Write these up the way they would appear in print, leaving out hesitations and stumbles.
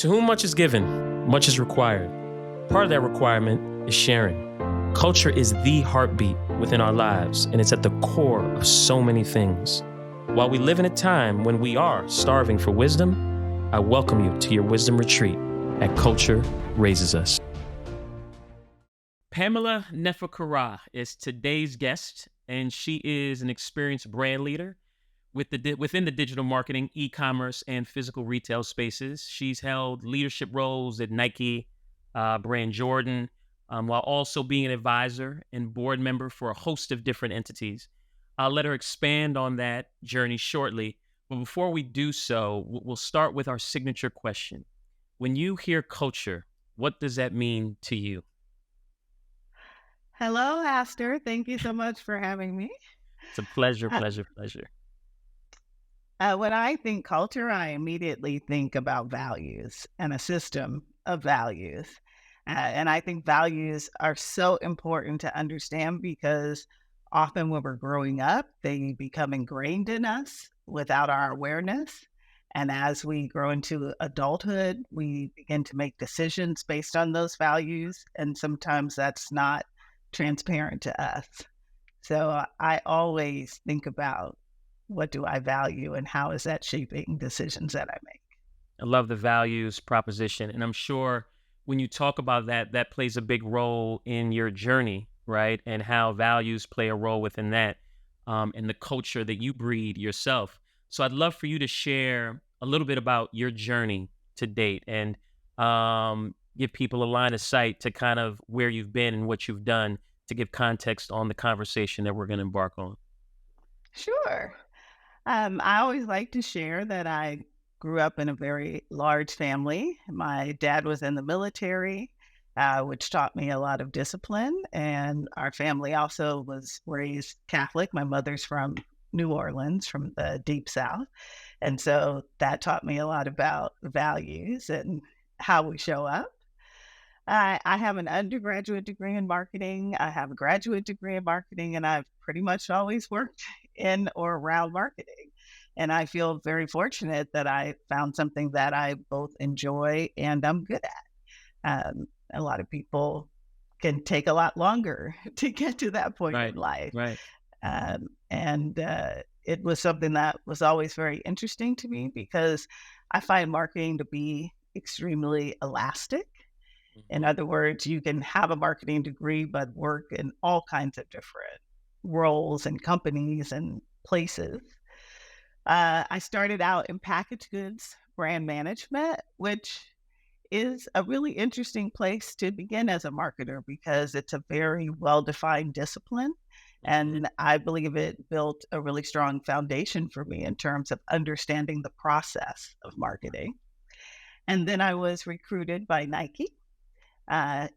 To whom much is given, much is required. Part of that requirement is sharing. Culture is the heartbeat within our lives, and it's at the core of so many things. While we live in a time when we are starving for wisdom, I welcome you to your wisdom retreat at Culture Raises Us. Pamela Neferkará is today's guest, and she is an experienced brand leader within the digital marketing, e-commerce, and physical retail spaces. She's held leadership roles at Nike, brand Jordan, while also being an advisor and board member for a host of different entities. I'll let her expand on that journey shortly, but before we do so, we'll start with our signature question. When you hear culture, what does that mean to you? Hello, Astor. Thank you so much for having me. It's a pleasure. When I think culture, I immediately think about values and a system of values. And I think values are so important to understand because often when we're growing up, they become ingrained in us without our awareness. And as we grow into adulthood, we begin to make decisions based on those values. And sometimes that's not transparent to us. So I always think about what do I value and how is that shaping decisions that I make. I love the values proposition. And I'm sure when you talk about that, that plays a big role in your journey, right? And how values play a role within that and the culture that you breed yourself. So I'd love for you to share a little bit about your journey to date and give people a line of sight to kind of where you've been and what you've done to give context on the conversation that we're going to embark on. Sure. I always like to share that I grew up in a very large family. My dad was in the military, which taught me a lot of discipline. And our family also was raised Catholic. My mother's from New Orleans, from the deep South. And so that taught me a lot about values and how we show up. I have an undergraduate degree in marketing. I have a graduate degree in marketing, and I've pretty much always worked in or around marketing. And I feel very fortunate that I found something that I both enjoy and I'm good at. A lot of people can take a lot longer to get to that point in life. Right. And it was something that was always very interesting to me because I find marketing to be extremely elastic. In other words, you can have a marketing degree, but work in all kinds of different roles and companies and places. I started out in packaged goods brand management, which is a really interesting place to begin as a marketer because it's a very well-defined discipline. And I believe it built a really strong foundation for me in terms of understanding the process of marketing. And then I was recruited by Nike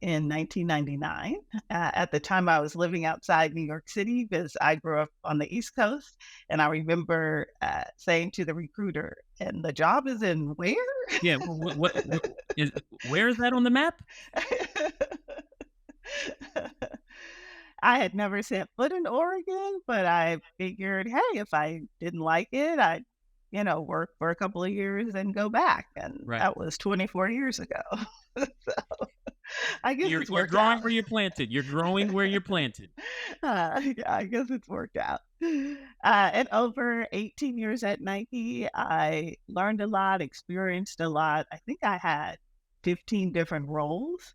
in 1999. At the time, I was living outside New York City because I grew up on the East Coast. And I remember saying to the recruiter, and the job is in where? Yeah. Where is that on the map? I had never set foot in Oregon, but I figured, hey, if I didn't like it, I'd work for a couple of years and go back. And that was 24 years ago. So I guess you're growing where you're planted. You're growing where you're planted. Yeah, I guess it's worked out. And over 18 years at Nike, I learned a lot, experienced a lot. I think I had 15 different roles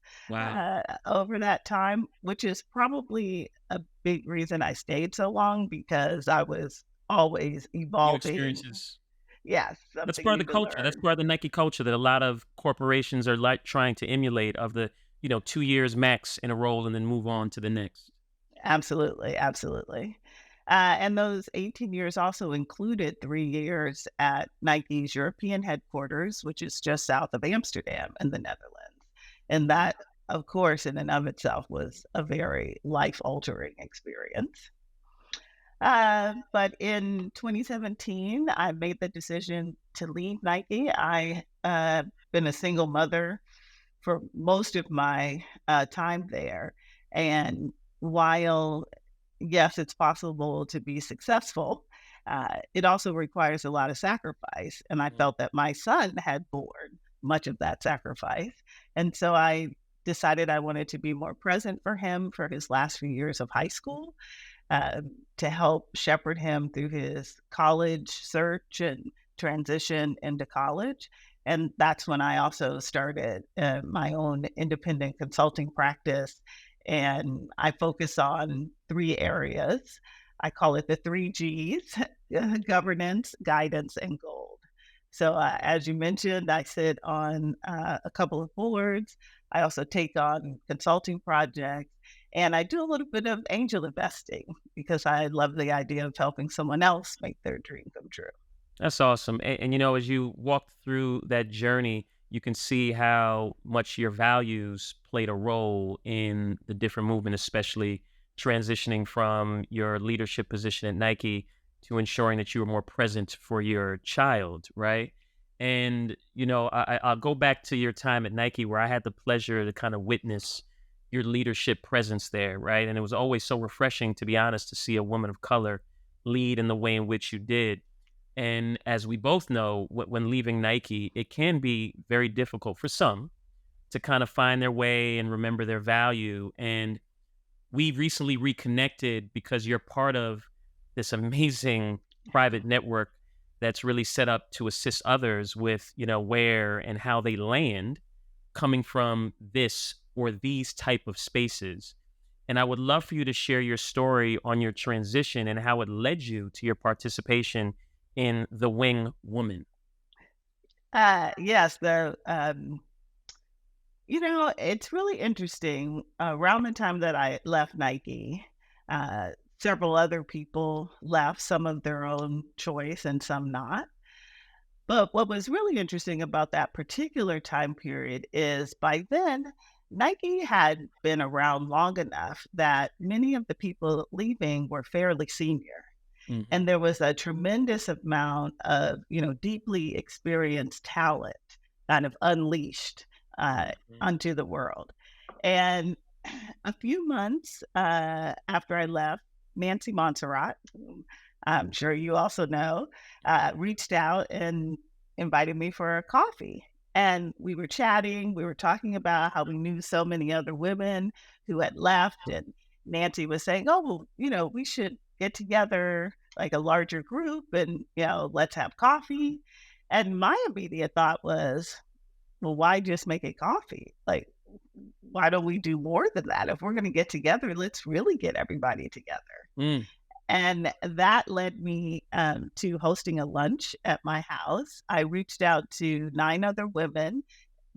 over that time, which is probably a big reason I stayed so long because I was always evolving. New experiences. Yes. That's part of the culture. That's part of the Nike culture that a lot of corporations are like trying to emulate of the, 2 years max in a role and then move on to the next. Absolutely. And those 18 years also included 3 years at Nike's European headquarters, which is just south of Amsterdam in the Netherlands. And that, of course, in and of itself was a very life-altering experience. But in 2017, I made the decision to leave Nike. I been a single mother for most of my time there. And while, yes, it's possible to be successful, it also requires a lot of sacrifice. And I felt that my son had borne much of that sacrifice. And so I decided I wanted to be more present for him for his last few years of high school, to help shepherd him through his college search and transition into college. And that's when I also started my own independent consulting practice. And I focus on three areas. I call it the three G's: governance, guidance, and gold. So, as you mentioned, I sit on a couple of boards. I also take on consulting projects, and I do a little bit of angel investing because I love the idea of helping someone else make their dream come true. That's awesome. And, as you walk through that journey, you can see how much your values played a role in the different movement, especially transitioning from your leadership position at Nike to ensuring that you were more present for your child, right? And, I'll go back to your time at Nike where I had the pleasure to kind of witness your leadership presence there, right? And it was always so refreshing, to be honest, to see a woman of color lead in the way in which you did. And as we both know, when leaving Nike, it can be very difficult for some to kind of find their way and remember their value. And we recently reconnected because you're part of this amazing private network that's really set up to assist others with, where and how they land coming from this or these type of spaces. And I would love for you to share your story on your transition and how it led you to your participation in the Wing Woman. Yes, it's really interesting. Around the time that I left Nike, uh, several other people left, some of their own choice and some not. But what was really interesting about that particular time period is by then, Nike had been around long enough that many of the people leaving were fairly senior. Hmm. And there was a tremendous amount of, deeply experienced talent kind of unleashed onto the world. And a few months after I left, Nancy Montserrat, whom I'm sure you also know, reached out and invited me for a coffee. And we were chatting, we were talking about how we knew so many other women who had left. And Nancy was saying, oh, well, we should get together like a larger group and, let's have coffee. And my immediate thought was, well, why just make a coffee? Like, why don't we do more than that? If we're going to get together, let's really get everybody together. Mm. And that led me to hosting a lunch at my house. I reached out to 9 other women,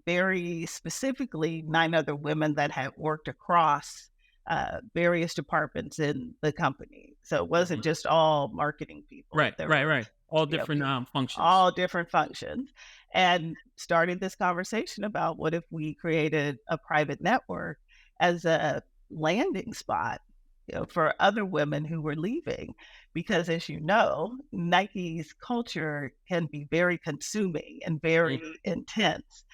very specifically 9 other women that had worked across various departments in the company. So it wasn't Mhm. just all marketing people. Right, There right, were, right. All you know, different functions. all different functions, and started this conversation about what if we created a private network as a landing spot, for other women who were leaving. Because as you know, Nike's culture can be very consuming and Mm. very intense.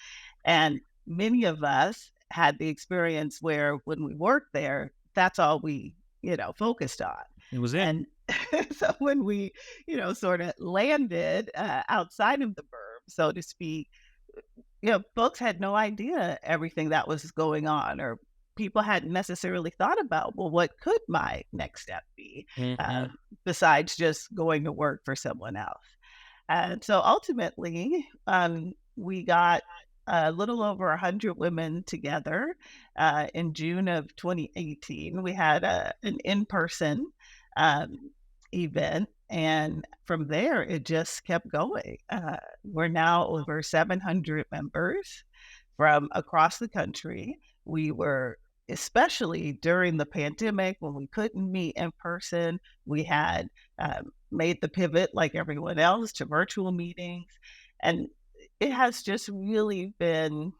And many of us had the experience where when we worked there, that's all we, focused on. It was it. And so when we, sort of landed outside of the burb, so to speak, folks had no idea everything that was going on, or people hadn't necessarily thought about, well, what could my next step be uh, Hmm. besides just going to work for someone else? And so ultimately, we got a little over 100 women together in June of 2018. We had an in person um, event. And from there, it just kept going. We're now over 700 members from across the country. We were, especially during the pandemic when we couldn't meet in person, we had made the pivot like everyone else to virtual meetings. And it has just really been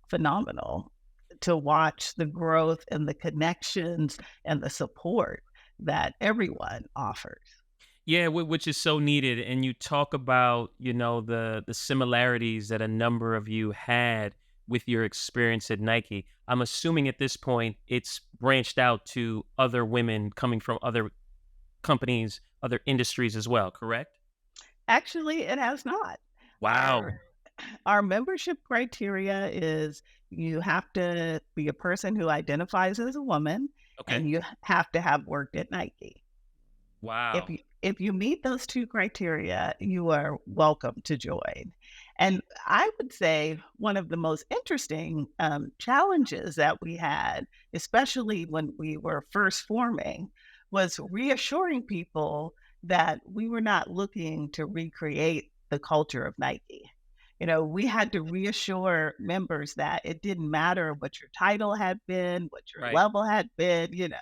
phenomenal to watch the growth and the connections and the support that everyone offers. Yeah, which is so needed. And you talk about, the similarities that a number of you had with your experience at Nike. I'm assuming at this point it's branched out to other women coming from other companies, other industries as well, correct? Actually, it has not. Our Wow. Our membership criteria is you have to be a person who identifies as a woman Okay. and you have to have worked at Nike. Wow. If you meet those 2 criteria, you are welcome to join. And I would say one of the most interesting, challenges that we had, especially when we were first forming, was reassuring people that we were not looking to recreate the culture of Nike. You know, we had to reassure members that it didn't matter what your title had been, what your Right. level had been, you know,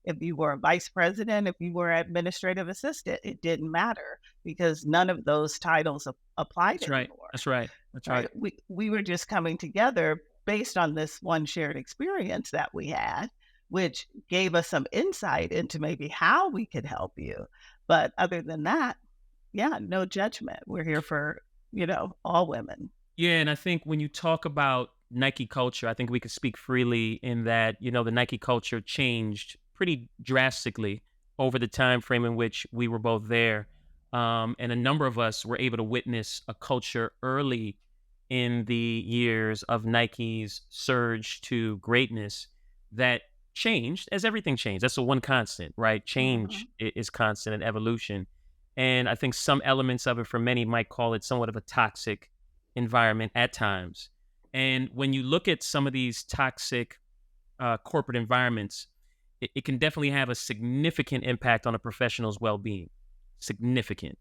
if you were a vice president, if you were administrative assistant, it didn't matter because none of those titles applied That's right. anymore, That's right. That's right? right. We were just coming together based on this one shared experience that we had, which gave us some insight into maybe how we could help you. But other than that, yeah, no judgment. We're here for, all women. Yeah, and I think when you talk about Nike culture, I think we could speak freely in that, the Nike culture changed pretty drastically over the time frame in which we were both there. And a number of us were able to witness a culture early in the years of Nike's surge to greatness that changed as everything changed. That's the one constant, right? Change Mhm. is constant and evolution. And I think some elements of it, for many, might call it somewhat of a toxic environment at times. And when you look at some of these toxic corporate environments, it can definitely have a significant impact on a professional's well-being. Significant.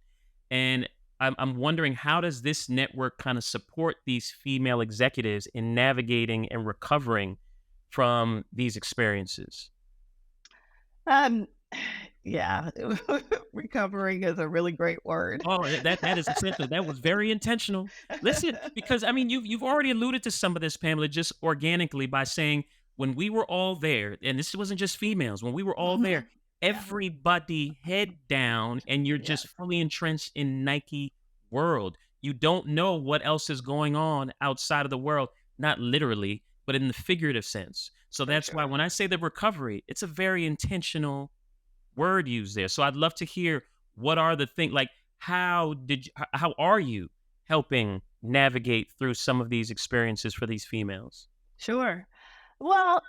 And I'm wondering, how does this network kind of support these female executives in navigating and recovering from these experiences? Um, yeah, recovering is a really great word. Oh, that is essential. That was very intentional. Listen, because I mean, you've already alluded to some of this, Pamela, just organically by saying when we were all there, and this wasn't just females. When we were all there, Mhm. Yeah, everybody head down, and you're yeah, just fully entrenched in Nike world. You don't know what else is going on outside of the world, not literally, but in the figurative sense. So for that's why sure. when I say the recovery, it's a very intentional word used there. So I'd love to hear, what are the things, like, how are you helping navigate through some of these experiences for these females? Sure. Well,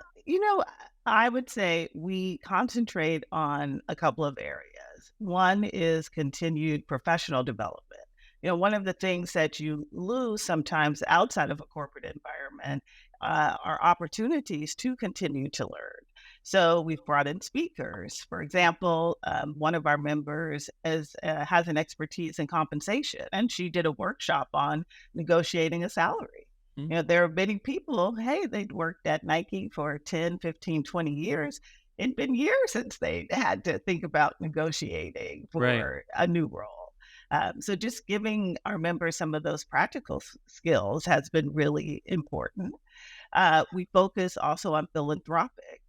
I would say we concentrate on a couple of areas. One is continued professional development. One of the things that you lose sometimes outside of a corporate environment are opportunities to continue to learn. So we've brought in speakers. For example, one of our members has an expertise in compensation, and she did a workshop on negotiating a salary. Mm. There are many people, hey, they'd worked at Nike for 10, 15, 20 years. It'd been years since they had to think about negotiating Right. for a new role. So just giving our members some of those practical skills has been really important. We focus also on philanthropic.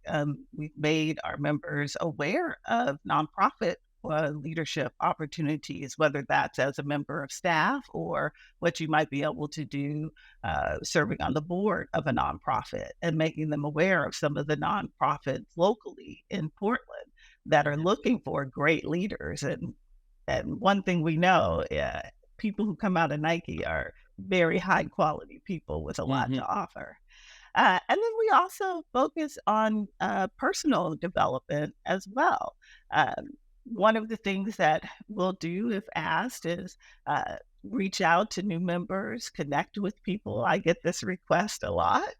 We've made our members aware of nonprofit leadership opportunities, whether that's as a member of staff or what you might be able to do serving on the board of a nonprofit and making them aware of some of the nonprofits locally in Portland that are looking for great leaders. And one thing we know, people who come out of Nike are very high quality people with a lot Hmm. to offer. And then we also focus on personal development as well. Um, One of the things that we'll do, if asked, is reach out to new members, connect with people. I get this request a lot.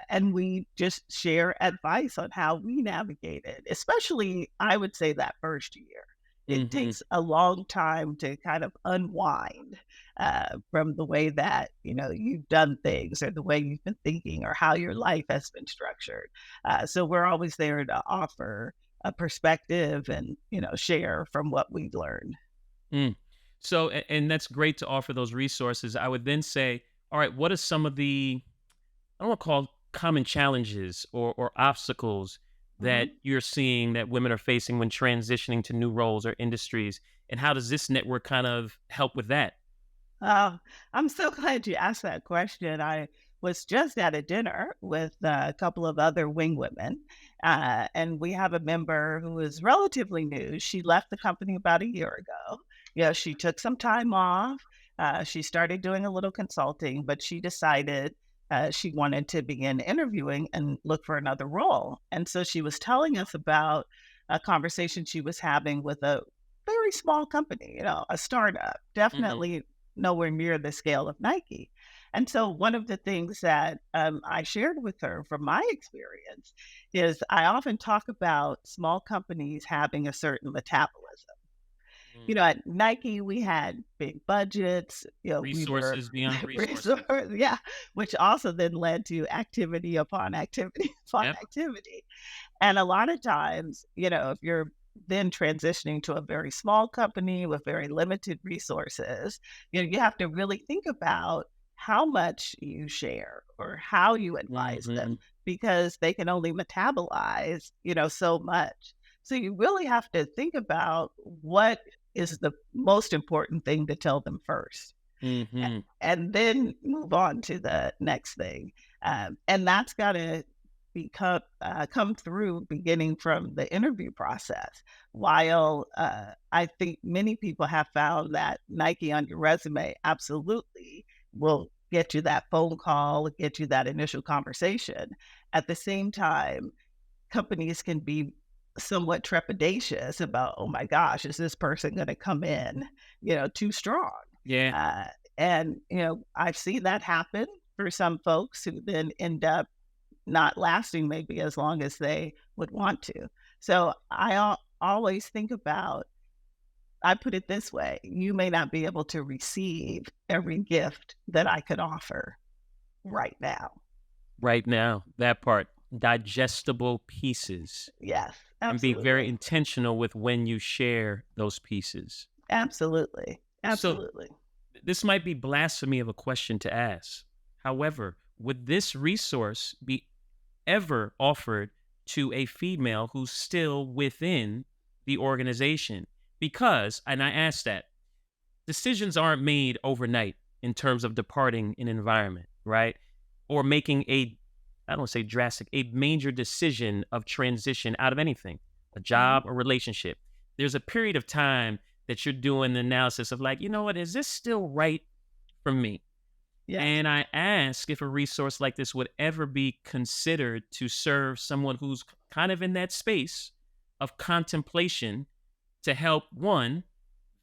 And we just share advice on how we navigate it, especially, I would say, that first year. It Hmm. takes a long time to kind of unwind from the way that you've done things or the way you've been thinking or how your life has been structured. So we're always there to offer a perspective and share from what we've learned. Mm. So, and that's great to offer those resources. I would then say, all right, what are some of the, I don't want to call common challenges or obstacles that Mhm. you're seeing that women are facing when transitioning to new roles or industries? And how does this network kind of help with that? Oh, I'm so glad you asked that question. I was just at a dinner with a couple of other wing women, and we have a member who is relatively new. She left the company about a year ago. She took some time off. She started doing a little consulting, but she decided she wanted to begin interviewing and look for another role. And so she was telling us about a conversation she was having with a very small company, a startup, Hmm. definitely nowhere near the scale of Nike. And so, one of the things that I shared with her from my experience is I often talk about small companies having a certain metabolism. At Nike, we had big budgets, we were Resources beyond resource, resources. yeah, which also then led to activity upon activity upon Yep. activity. And a lot of times, if you're then transitioning to a very small company with very limited resources, you have to really think about how much you share or how you advise them Hmm. because they can only metabolize, so much. So you really have to think about what is the most important thing to tell them first Hmm. and then move on to the next thing. And that's got to come through beginning from the interview process. While I think many people have found that Nike on your resume absolutely will get you that phone call, get you that initial conversation. At the same time, companies can be somewhat trepidatious about, oh my gosh, is this person going to come in, too strong? Yeah. Uh, and, I've seen that happen for some folks who then end up not lasting maybe as long as they would want to. So always think about, I put it this way, you may not be able to receive every gift that I could offer right now. Right now, that part, digestible pieces, Yes, and be very absolutely. intentional with when you share those pieces. Absolutely. So Absolutely. this might be blasphemy of a question to ask. However, would this resource be ever offered to a female who's still within the organization? Because, and I ask that, decisions aren't made overnight in terms of departing an environment, right? Or making a, I don't say drastic, a major decision of transition out of anything, a Mhm. job, a relationship. There's a period of time that you're doing the analysis of like, you know what, is this still right for me? Yes. And I ask if a resource like this would ever be considered to serve someone who's kind of in that space of contemplation to help one,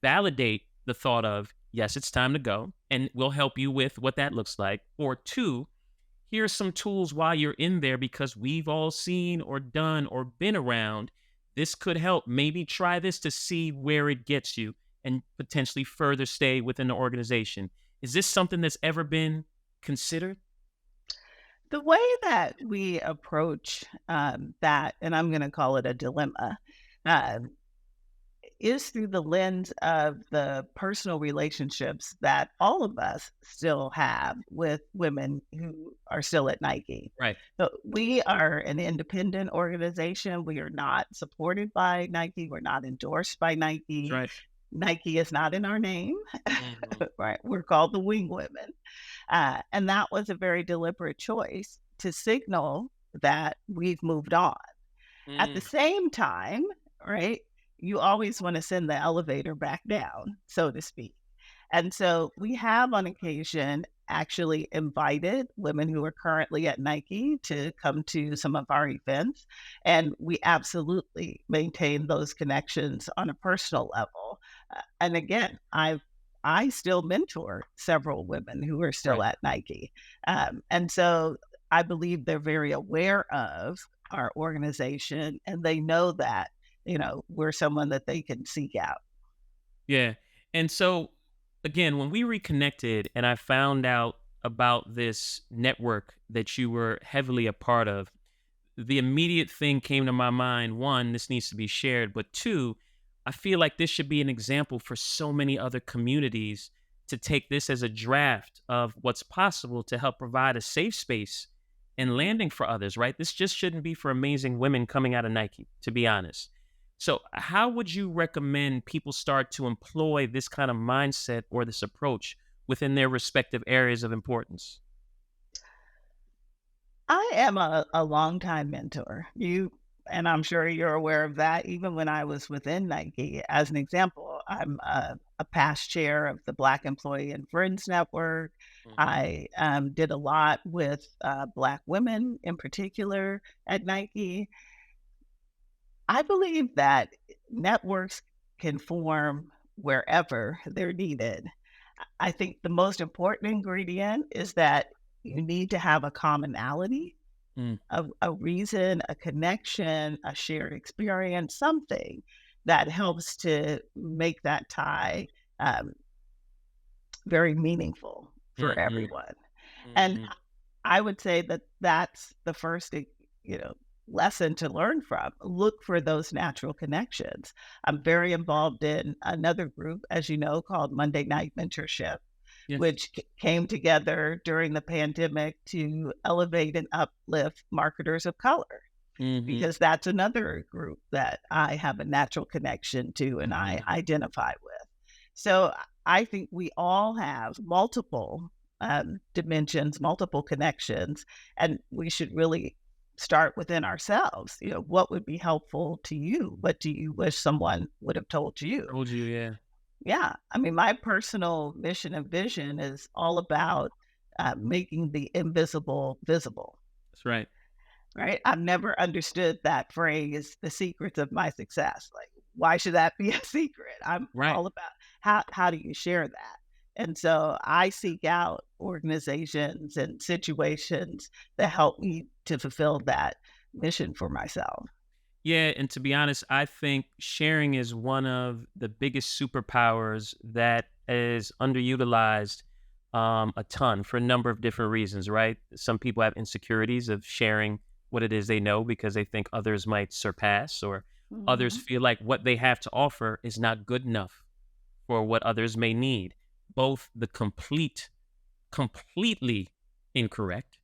validate the thought of, yes, it's time to go, and we'll help you with what that looks like. Or two, here's some tools while you're in there because we've all seen or done or been around. This could help. Maybe try this to see where it gets you and potentially further stay within the organization. Is this something that's ever been considered? The way that we approach that, and I'm going to call it a dilemma, um, is through the lens of the personal relationships that all of us still have with women who are still at Nike. Right. So we are an independent organization. We are not supported by Nike. We're not endorsed by That's Nike. right. Nike is not in our name, Hmm. right? We're called the Wing Women. And that was a very deliberate choice to signal that we've moved on. At the Mm. same time, right, you always want to send the elevator back down, so to speak. And so we have on occasion actually invited women who are currently at Nike to come to some of our events. And we absolutely maintain those connections on a personal level. And again, I still mentor several women who are still Right. at Nike. And so I believe they're very aware of our organization and they know that, we're someone that they can seek out. Yeah. And so, again, when we reconnected and I found out about this network that you were heavily a part of, the immediate thing came to my mind: one, this needs to be shared, but two, I feel like this should be an example for so many other communities to take this as a draft of what's possible to help provide a safe space and Mhm. landing for others, right? This just shouldn't be for amazing women coming out of Nike, to be honest. So, how would you recommend people start to employ this kind of mindset or this approach within their respective areas of importance? I am a longtime mentor. And I'm sure you're aware of that. Even when I was within Nike, as an example, I'm a past chair of the Black Employee and Friends Network. Hmm. I did a lot with Black women in particular at Nike. I believe that networks can form wherever they're needed. I think the most important ingredient is that you need to have a commonality, Mm, a reason, a connection, a shared experience, something that helps to make that tie um, very meaningful for hmm, everyone. And hmm. I would say that that's the first, you know, lesson to learn from. Look for those natural connections. I'm very involved in another group, as you know, called Monday Night Mentorship, Yes. which came together during the pandemic to elevate and uplift marketers of color, Hmm. because that's another group that I have a natural connection to and I Hmm. identify with. So I think we all have multiple dimensions, multiple connections, and we should really start within ourselves. You know, what would be helpful to you? What do you wish someone would have told you? Told you, yeah. Yeah. I mean, my personal mission and vision is all about making the invisible visible. That's right. Right? I've never understood that phrase, "the secrets of my success." Like, why should that be a secret? I'm Right. all about how do you share that? And so I seek out organizations and situations that help me to fulfill that mission for myself. Yeah, and to be honest, I think sharing is one of the biggest superpowers that is underutilized a ton for a number of different reasons, right? Some people have insecurities of sharing what it is they know because they think others might surpass, or others Mhm. feel like what they have to offer is not good enough for what others may need. Both the completely incorrect,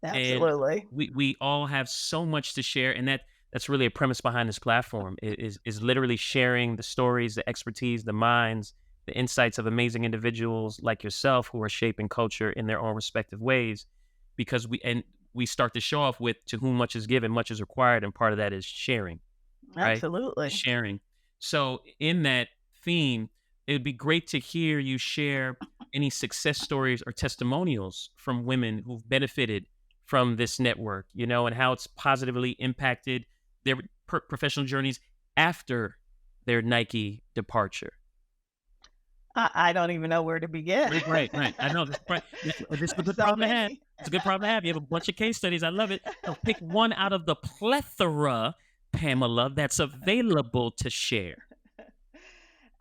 and Absolutely. we all have so much to share, and that's really a premise behind this platform, is literally sharing the stories, the expertise, the minds, the insights of amazing individuals like yourself who are shaping culture in their own respective ways, because we start to show off with to whom much is given much is required, and part of that is sharing, right? Absolutely. Sharing. So in that theme, it would be great to hear you share any success stories or testimonials from women who've benefited from this network, and how it's positively impacted their professional journeys after their Nike departure. I don't even know where to begin. Right, right, right. I know this is a There's good so problem to have. many. It's a good problem to have. You have a bunch of case studies. I love it. So pick one out of the plethora, Pamela, that's available to share.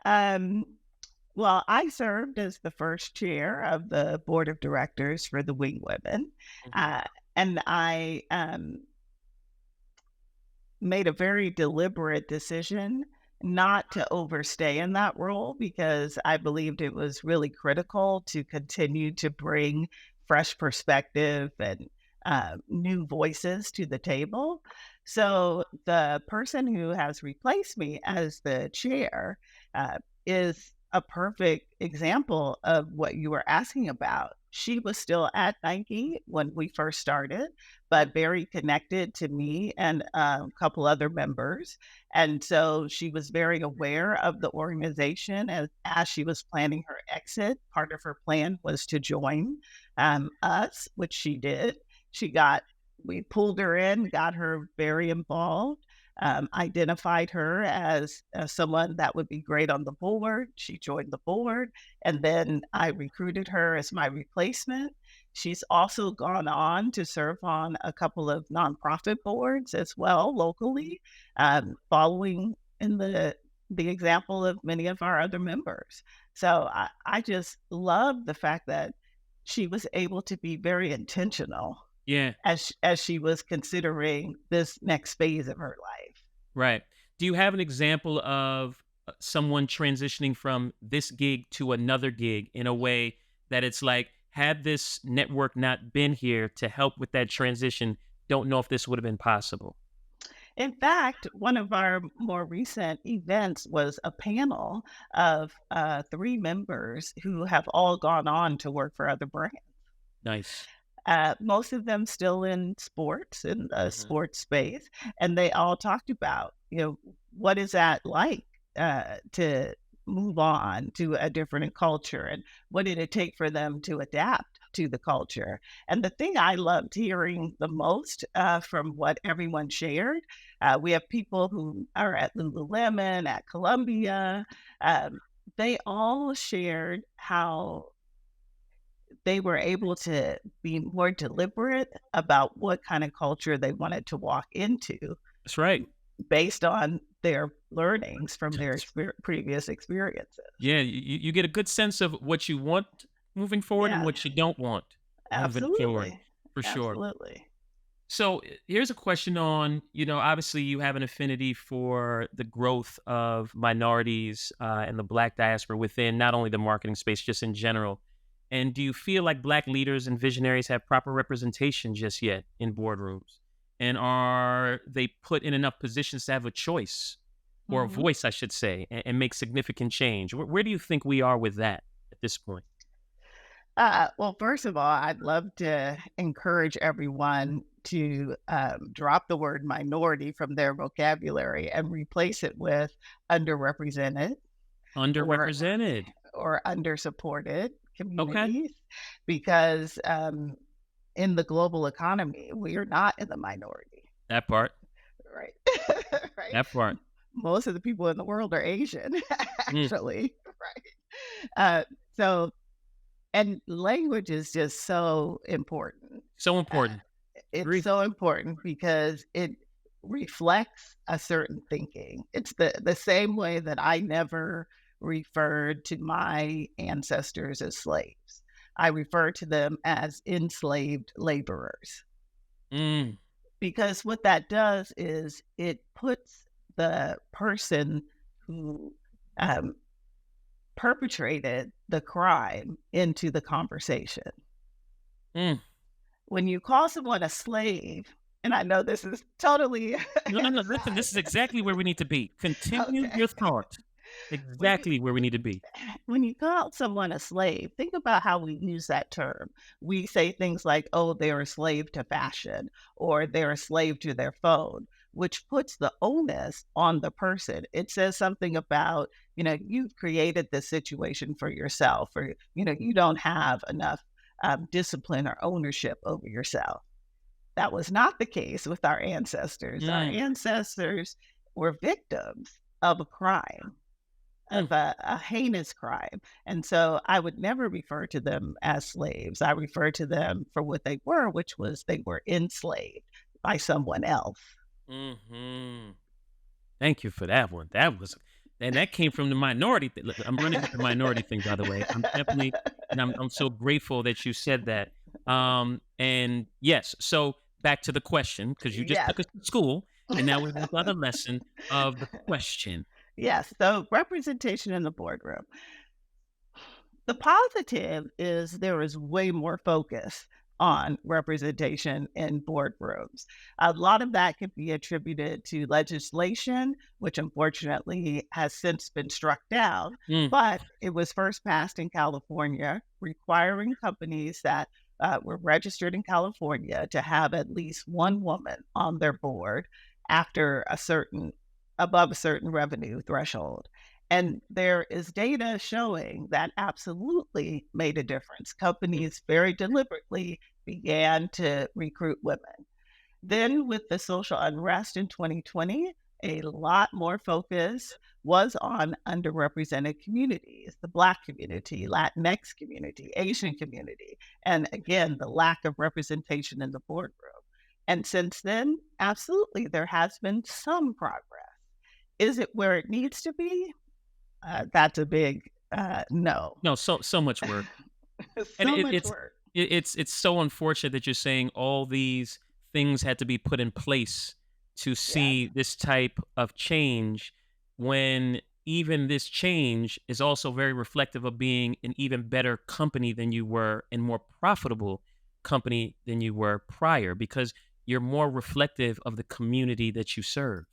Um, well, I served as the first chair of the board of directors for the Wing Women, Mhm. uh, and I made a very deliberate decision not to overstay in that role because I believed it was really critical to continue to bring fresh perspective and new voices to the table. So the person who has replaced me as the chair is a perfect example of what you were asking about. She was still at Nike when we first started, but very connected to me and a couple other members. And so she was very aware of the organization as she was planning her exit. Part of her plan was to join us, which she did. She got, we pulled her in, got her very involved. Identified her as someone that would be great on the board. She joined the board, and then I recruited her as my replacement. She's also gone on to serve on a couple of nonprofit boards as well locally, following in the example of many of our other members. So I just love the fact that she was able to be very intentional Yeah. as she was considering this next phase of her life. Right. Do you have an example of someone transitioning from this gig to another gig in a way that it's like, had this network not been here to help with that transition, don't know if this would have been possible? In fact, one of our more recent events was a panel of three members who have all gone on to work for other brands. Nice. Most of them still in sports, in the Hmm. sports space, and they all talked about, what is that like to move on to a different culture, and what did it take for them to adapt to the culture? And the thing I loved hearing the most from what everyone shared, we have people who are at Lululemon, at Columbia. They all shared how they were able to be more deliberate about what kind of culture they wanted to walk into That's right. based on their learnings from their previous experiences. Yeah, you get a good sense of what you want moving forward and Yeah, what you don't want moving forward, absolutely. for sure. Absolutely. So here's a question on, obviously you have an affinity for the growth of minorities and the Black diaspora within not only the marketing space, just in general. And do you feel like Black leaders and visionaries have proper representation just yet in boardrooms? And are they put in enough positions to have a choice or a Mhm. voice, I should say, and make significant change? Where do you think we are with that at this point? Well, first of all, I'd love to encourage everyone to drop the word minority from their vocabulary and replace it with underrepresented or Underrepresented. undersupported Okay. communities, because in the global economy, we are not in the minority, That part. right? Right. That part. Most of the people in the world are Asian, Mm, actually, right? So, and language is just so important. so Uh, important. it's Agree. so important because it reflects a certain thinking. It's the same way that I never referred to my ancestors as slaves. I refer to them as enslaved laborers, Mm, because what that does is it puts the person who um, perpetrated the crime into the conversation. mm. When you call someone a slave, and I know this is totally No, no, no. Listen, aside. this is exactly where we need to be. Continue Okay. your thought. When you Exactly where we need to be. when you call someone a slave, think about how we use that term. We say things like, "Oh, they're a slave to fashion," or "They're a slave to their phone," which puts the onus on the person. It says something about, you've created this situation for yourself, or, you don't have enough discipline or ownership over yourself. That was not the case with our ancestors. Our Mm, ancestors were victims of a crime, mm. of a heinous crime. And so I would never refer to them as slaves. I refer to them for what they were, which was they were enslaved by someone else. Hmm. Thank you for that one. And that came from the minority thing. Look, I'm running with the minority thing, by the way. I'm definitely, and I'm so grateful that you said that. And yes, so back to the question, because you just Yes. took us to school, and now we're on the lesson of the question. Yes. So representation in the boardroom. The positive is there is way more focus on representation in boardrooms. A lot of that can be attributed to legislation, which unfortunately has since been struck down, Mm, but it was first passed in California, requiring companies that were registered in California to have at least one woman on their board after above a certain revenue threshold. And there is data showing that absolutely made a difference. Companies very deliberately began to recruit women. Then, with the social unrest in 2020, a lot more focus was on underrepresented communities, the Black community, Latinx community, Asian community, and again, the lack of representation in the boardroom. And since then, absolutely, there has been some progress. Is it where it needs to be? That's a big, no. no, so much work. And So much work. it's so unfortunate that you're saying all these things had to be put in place to Yes, see this type of change, when even this change is also very reflective of being an even better company than you were and more profitable company than you were prior, because you're more reflective of the community that you serve.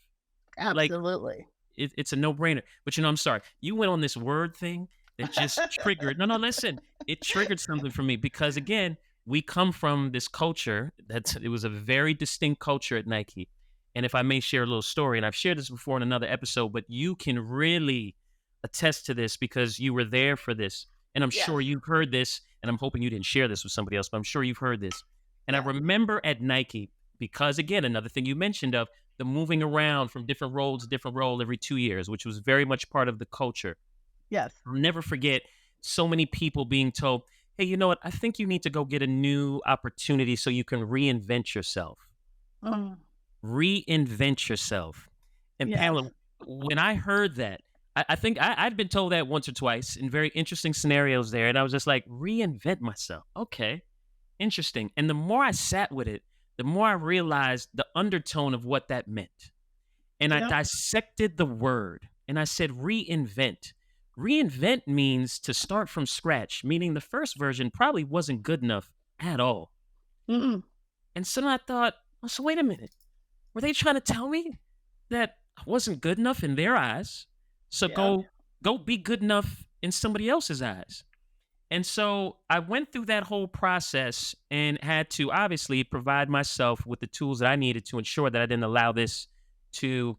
Like, absolutely. it's a no-brainer. But, I'm sorry. You went on this word thing that just triggered no, no, listen. It triggered something for me because, again, we come from this culture it was a very distinct culture at Nike. And if I may share a little story, and I've shared this before in another episode, but you can really attest to this because you were there for this. And I'm sure Yes. you've heard this, and I'm hoping you didn't share this with somebody else, but I'm sure you've heard this. And I Yes. remember at Nike, because again, another thing you mentioned of the moving around from different role to different role every 2 years, which was very much part of the culture. Yes. I'll never forget so many people being told, hey, you know what? I think you need to go get a new opportunity so you can reinvent yourself. Mm, Reinvent yourself. And yes. Pamela, when I heard that, I think I'd been told that once or twice in very interesting scenarios there. And I was just like, reinvent myself. Okay, interesting. And the more I sat with it, the more I realized the undertone of what that meant. And I Yep. dissected the word and I said, reinvent. Reinvent means to start from scratch, meaning the first version probably wasn't good enough at all. Mm, And so then I thought, oh, so wait a minute. Were they trying to tell me that I wasn't good enough in their eyes? So yep. go be good enough in somebody else's eyes. And so I went through that whole process and had to obviously provide myself with the tools that I needed to ensure that I didn't allow this to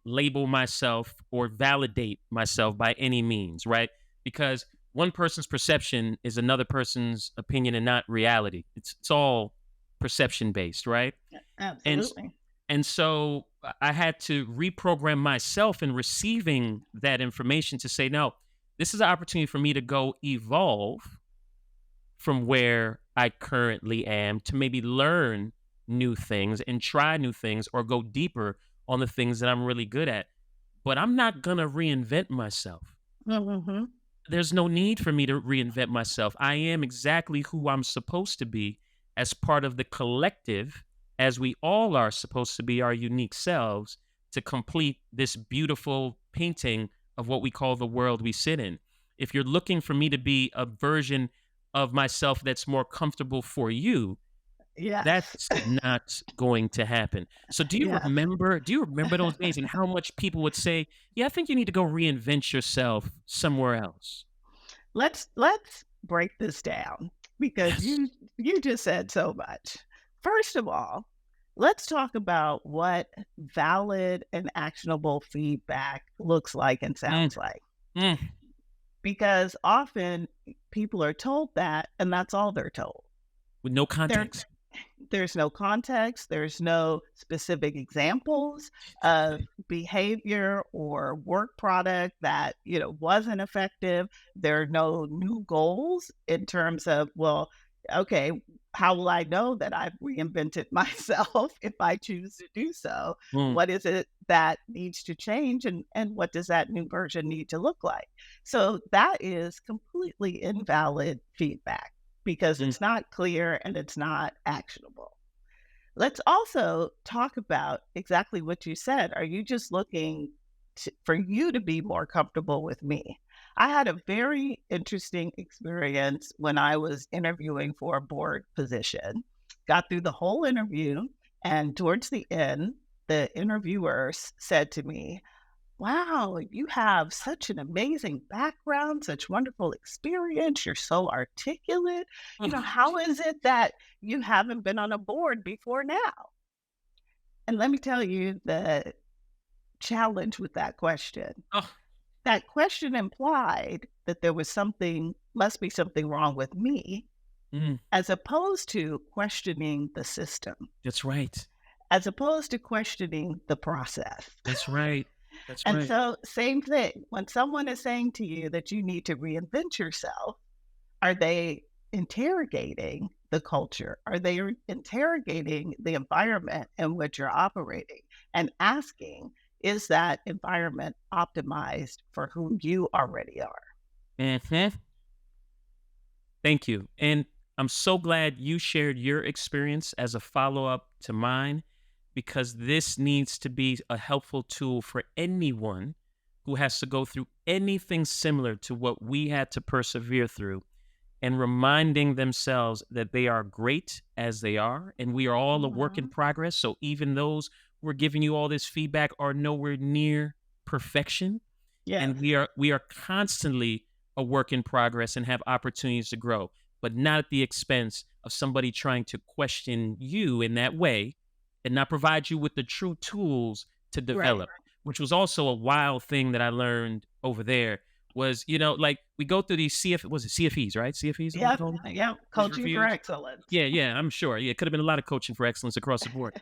label myself or validate myself by any means, right? Because one person's perception is another person's opinion and not reality. It's all perception based, right? And Absolutely. and so I had to reprogram myself in receiving that information to say, no, this is an opportunity for me to go evolve from where I currently am to maybe learn new things and try new things or go deeper on the things that I'm really good at. But I'm not going to reinvent myself. Mm-hmm. There's no need for me to reinvent myself. I am exactly who I'm supposed to be as part of the collective, as we all are supposed to be our unique selves to complete this beautiful painting of what we call the world we sit in. If you're looking for me to be a version of myself that's more comfortable for you, Yes. that's not going to happen. So Yes. do you remember those days and how much people would say, "Yeah, I think you need to go reinvent yourself somewhere else." Let's break this down because Yes. you just said so much. First of all, let's talk about what valid and actionable feedback looks like and Mm, sounds like. mm, Because often people are told that and that's all they're told. with no There context. there's no context, there's no specific examples of behavior or work product that, wasn't effective. There are no new goals in terms of, well, okay, how will I know that I've reinvented myself if I choose to do so? Mm, What is it that needs to change and what does that new version need to look like? So that is completely invalid feedback because mm, it's not clear and it's not actionable. Let's also talk about exactly what you said. Are you just looking for you to be more comfortable with me? I had a very interesting experience when I was interviewing for a board position. Got through the whole interview, and towards the end, the interviewer said to me, wow, you have such an amazing background, such wonderful experience. You're so articulate. mm. How is it that you haven't been on a board before now? And let me tell you the challenge with that question. Oh, That question implied that there was must be something wrong with me, mm, as opposed to questioning the system, that's right. as opposed to questioning the process. That's right. That's And right. so, same thing. When someone is saying to you that you need to reinvent yourself, are they interrogating the culture? Are they interrogating the environment in which you're operating and asking, is that environment optimized for who you already are? Mhm. Thank you. And I'm so glad you shared your experience as a follow up to mine because this needs to be a helpful tool for anyone who has to go through anything similar to what we had to persevere through and reminding themselves that they are great as they are and we are all a work in Mhm. progress. So even those who are giving you all this feedback are nowhere near perfection Yes, and we are constantly a work in progress and have opportunities to grow, but not at the expense of somebody trying to question you in that way and not provide you with the true tools to right. develop, which was also a wild thing that I learned over there was, like we go through these was it CFEs, right? CFEs, what we Yep, call them? yep, These coaching for reviews. excellence. Yeah, yeah, I'm sure. Yeah, it could have been a lot of coaching for excellence across the board.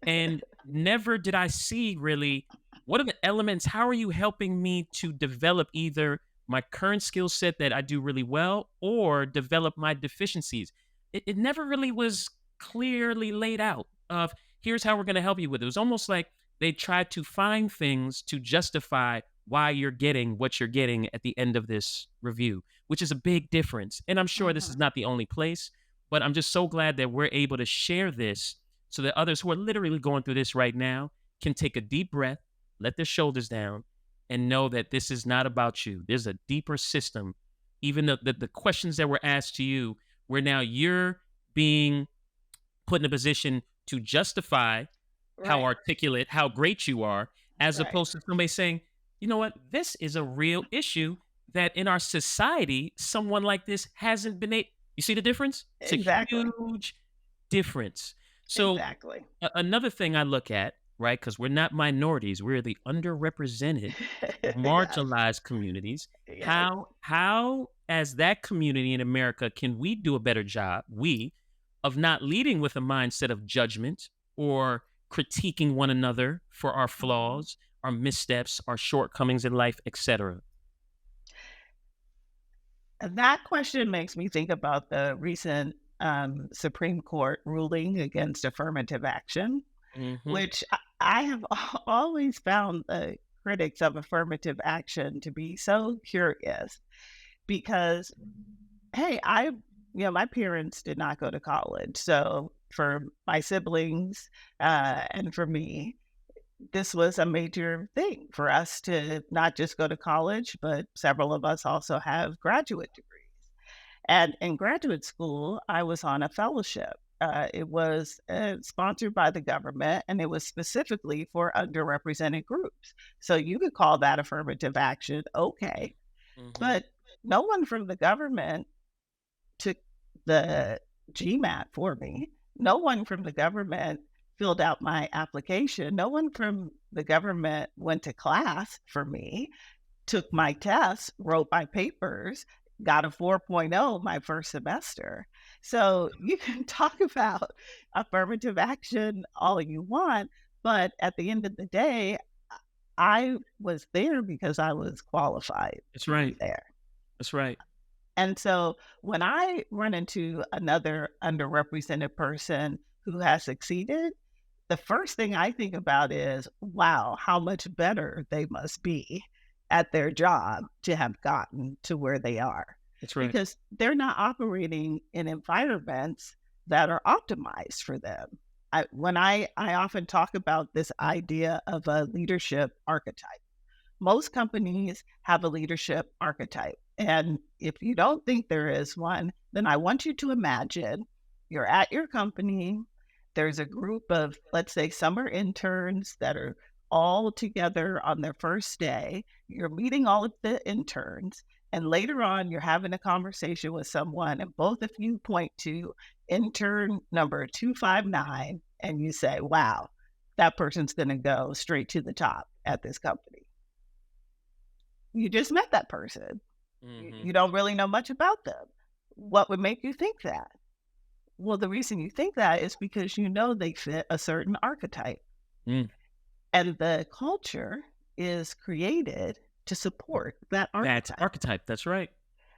And never did I see really what are the elements, how are you helping me to develop either my current skill set that I do really well or develop my deficiencies? It never really was clearly laid out of here's how we're going to help you with it. It was almost like they tried to find things to justify why you're getting what you're getting at the end of this review, which is a big difference. And I'm sure this is Mhm. not the only place, but I'm just so glad that we're able to share this so that others who are literally going through this right now can take a deep breath, let their shoulders down, and know that this is not about you. There's a deeper system. Even the questions that were asked to you, where now you're being put in a position to justify how Right, articulate, how great you are, as right. opposed to somebody saying, you know what, this is a real issue that in our society, someone like this hasn't been able. You see the difference? It's a Exactly, huge difference. So exactly. another thing I look at, right, because we're not minorities, we're the underrepresented, Yes, marginalized communities. yes. How as that community in America can we do a better job, we, of not leading with a mindset of judgment or critiquing one another for our Mhm. flaws, our missteps, our shortcomings in life, etc. And that question makes me think about the recent, Supreme Court ruling against affirmative action, Hmm. which I have always found the critics of affirmative action to be so curious because, hey, my parents did not go to college. So for my siblings and for me, this was a major thing for us to not just go to college, but several of us also have graduate degrees. And in graduate school, I was on a fellowship. It was sponsored by the government and it was specifically for underrepresented groups. So you could call that affirmative action, okay. Hmm. But no one from the government took the GMAT for me. No one from the government filled out my application. No one from the government went to class for me, took my tests, wrote my papers, got a 4.0 my first semester. So you can talk about affirmative action all you want, but at the end of the day, I was there because I was qualified That's to be right. there. That's right. And so when I run into another underrepresented person who has succeeded, the first thing I think about is, wow, how much better they must be at their job to have gotten to where they are. That's right. Because they're not operating in environments that are optimized for them. I often talk about this idea of a leadership archetype. Most companies have a leadership archetype. And if you don't think there is one, then I want you to imagine you're at your company. There's a group of, let's say, summer interns that are all together on their first day. You're meeting all of the interns. And later on, you're having a conversation with someone, and both of you point to intern number 259, and you say, wow, that person's going to go straight to the top at this company. You just met that person. Hmm. You don't really know much about them. What would make you think that? Well, the reason you think that is because you know they fit a certain archetype, Mm, and the culture is created to support that that's archetype. archetype. That's right.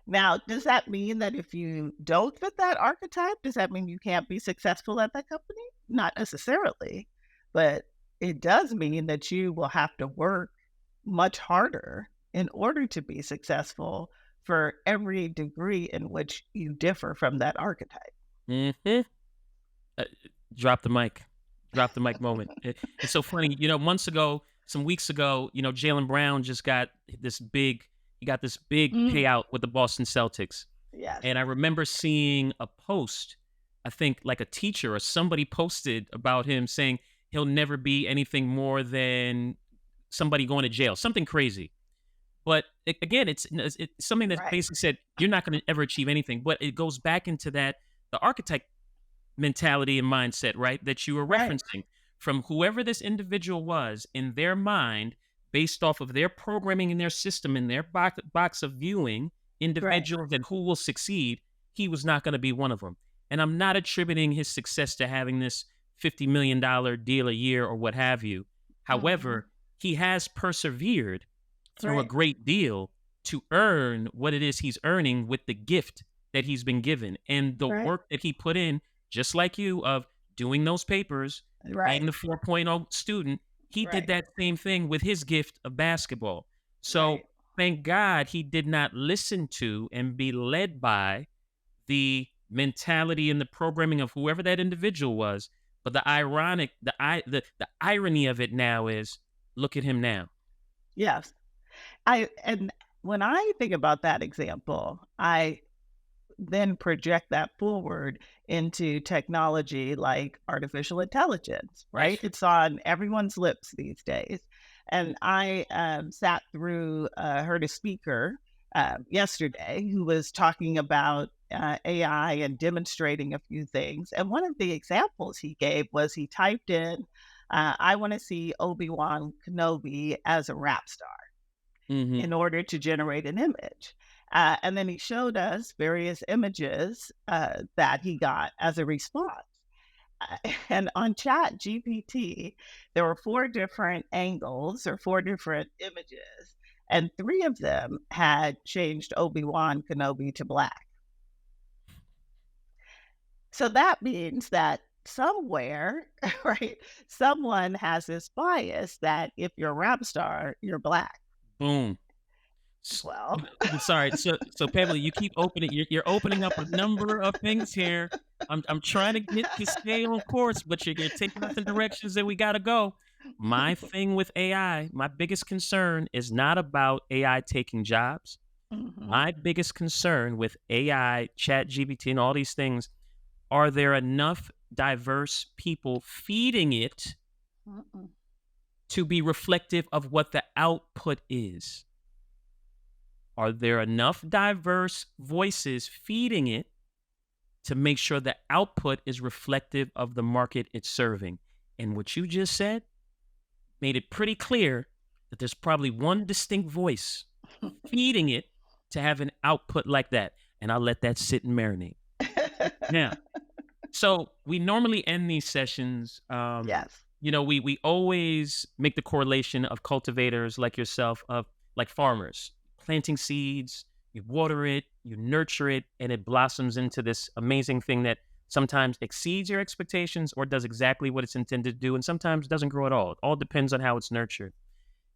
Now, does that mean that if you don't fit that archetype, does that mean you can't be successful at that company? Not necessarily, but it does mean that you will have to work much harder in order to be successful for every degree in which you differ from that archetype. Hmm. Uh, drop the mic. Drop the mic moment. It's so funny. Months ago, some weeks ago, Jalen Brown just got this big. He got this big Mm, payout with the Boston Celtics, yes. and I remember seeing a post. I think like a teacher or somebody posted about him saying he'll never be anything more than somebody going to jail, something crazy. But again, it's something that Right. basically said you're not going to ever achieve anything. But it goes back into that the archetype mentality and mindset, right? That you were Right. referencing from whoever this individual was in their mind based off of their programming in their system, in their box of viewing Right. individuals and who will succeed, he was not going to be one of them. And I'm not attributing his success to having this $50 million deal a year or what have you. Mhm. However, he has persevered through a Right. great deal to earn what it is he's earning with the gift that he's been given and the Right. work that he put in, just like you, of doing those papers, being Right. the 4.0 student. He did Right. that same thing with his gift of basketball. So Right. thank God he did not listen to and be led by the mentality and the programming of whoever that individual was. But the irony of it now is, look at him now. Yes. I and when I think about that example, I then project that forward into technology like artificial intelligence, right? Yes. It's on everyone's lips these days. And I sat through, heard a speaker yesterday who was talking about AI and demonstrating a few things. And one of the examples he gave was he typed in, I want to see Obi-Wan Kenobi as a rap star Hmm. in order to generate an image. And then he showed us various images that he got as a response. And on Chat GPT, there were four different angles or four different images, and three of them had changed Obi-Wan Kenobi to black. So that means that somewhere, right, someone has this bias that if you're a rap star, you're black. Boom. S- Well, I'm sorry. So Pamela, you keep opening. You're opening up a number of things here. I'm trying to get to stay on course, but you're taking us in directions that we gotta go. My thing with AI, my biggest concern is not about AI taking jobs. mhm. My biggest concern with AI, Chat GPT, and all these things, are there enough diverse people feeding it Mm-mm. to be reflective of what the output is? Are there enough diverse voices feeding it to make sure the output is reflective of the market it's serving? And what you just said made it pretty clear that there's probably one distinct voice feeding it to have an output like that. And I'll let that sit and marinate. Now, so we normally end these sessions. Yes. We always make the correlation of cultivators like yourself, of like farmers planting seeds. You water it, you nurture it, and it blossoms into this amazing thing that sometimes exceeds your expectations or does exactly what it's intended to do, and sometimes doesn't grow at all. It all depends on how it's nurtured.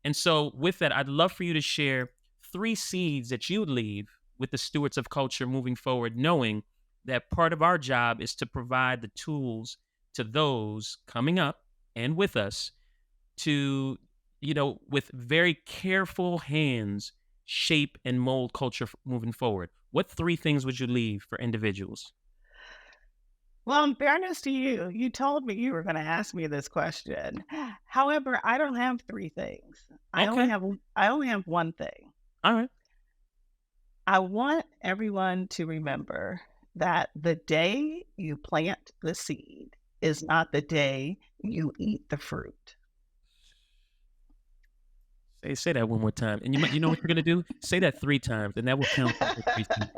And so, with that, I'd love for you to share three seeds that you would leave with the stewards of culture moving forward, knowing that part of our job is to provide the tools to those coming up and with us to, with very careful hands, shape and mold culture moving forward. What three things would you leave for individuals? Well, in fairness to you, you told me you were going to ask me this question. However, I don't have three things. Okay. I only have one thing. All right. I want everyone to remember that the day you plant the seed is not the day you eat the fruit. Say that one more time. And you know what you're gonna do? Say that three times, and that will count towards three seeds.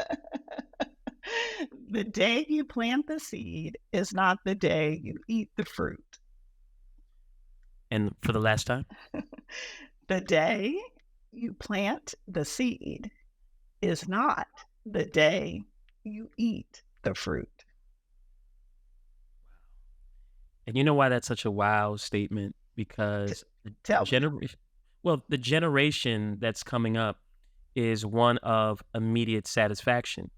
The day you plant the seed is not the day you eat the fruit. And for the last time. The day you plant the seed is not the day you eat the fruit. And you know why that's such a wow statement? T- Because Tell me. the generation that's coming up is one of immediate satisfaction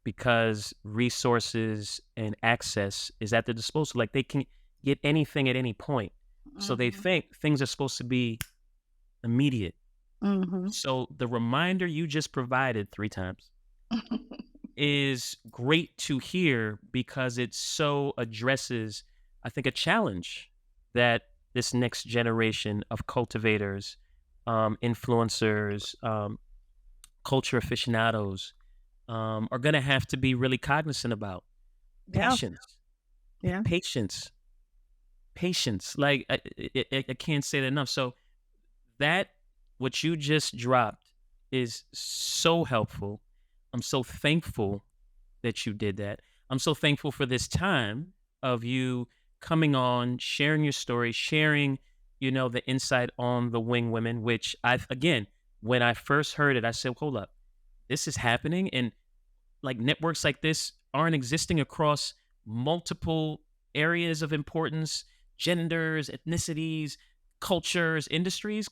because resources and access is at their disposal. Like they can get anything at any point. So they Mhm. think things are supposed to be immediate. Mhm. So the reminder you just provided three times is great to hear because it so addresses, I think, a challenge that this next generation of cultivators, influencers, culture aficionados are going to have to be really cognizant about. Yeah, Patience, yeah. patience, patience. Like I can't say that enough. So that what you just dropped is so helpful. I'm so thankful that you did that. I'm so thankful for this time of you coming on, sharing your story, sharing, the insight on the wing women, which again, when I first heard it, I said, hold up, this is happening. And like networks like this aren't existing across multiple areas of importance, genders, ethnicities, cultures, industries.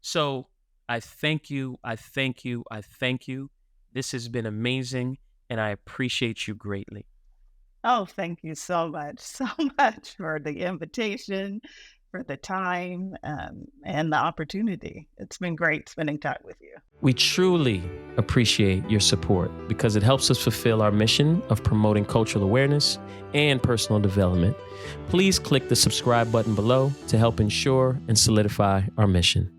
So I thank you. I thank you. I thank you. This has been amazing, and I appreciate you greatly. Oh, thank you so much, so much for the invitation, for the time, and the opportunity. It's been great spending time with you. We truly appreciate your support because it helps us fulfill our mission of promoting cultural awareness and personal development. Please click the subscribe button below to help ensure and solidify our mission.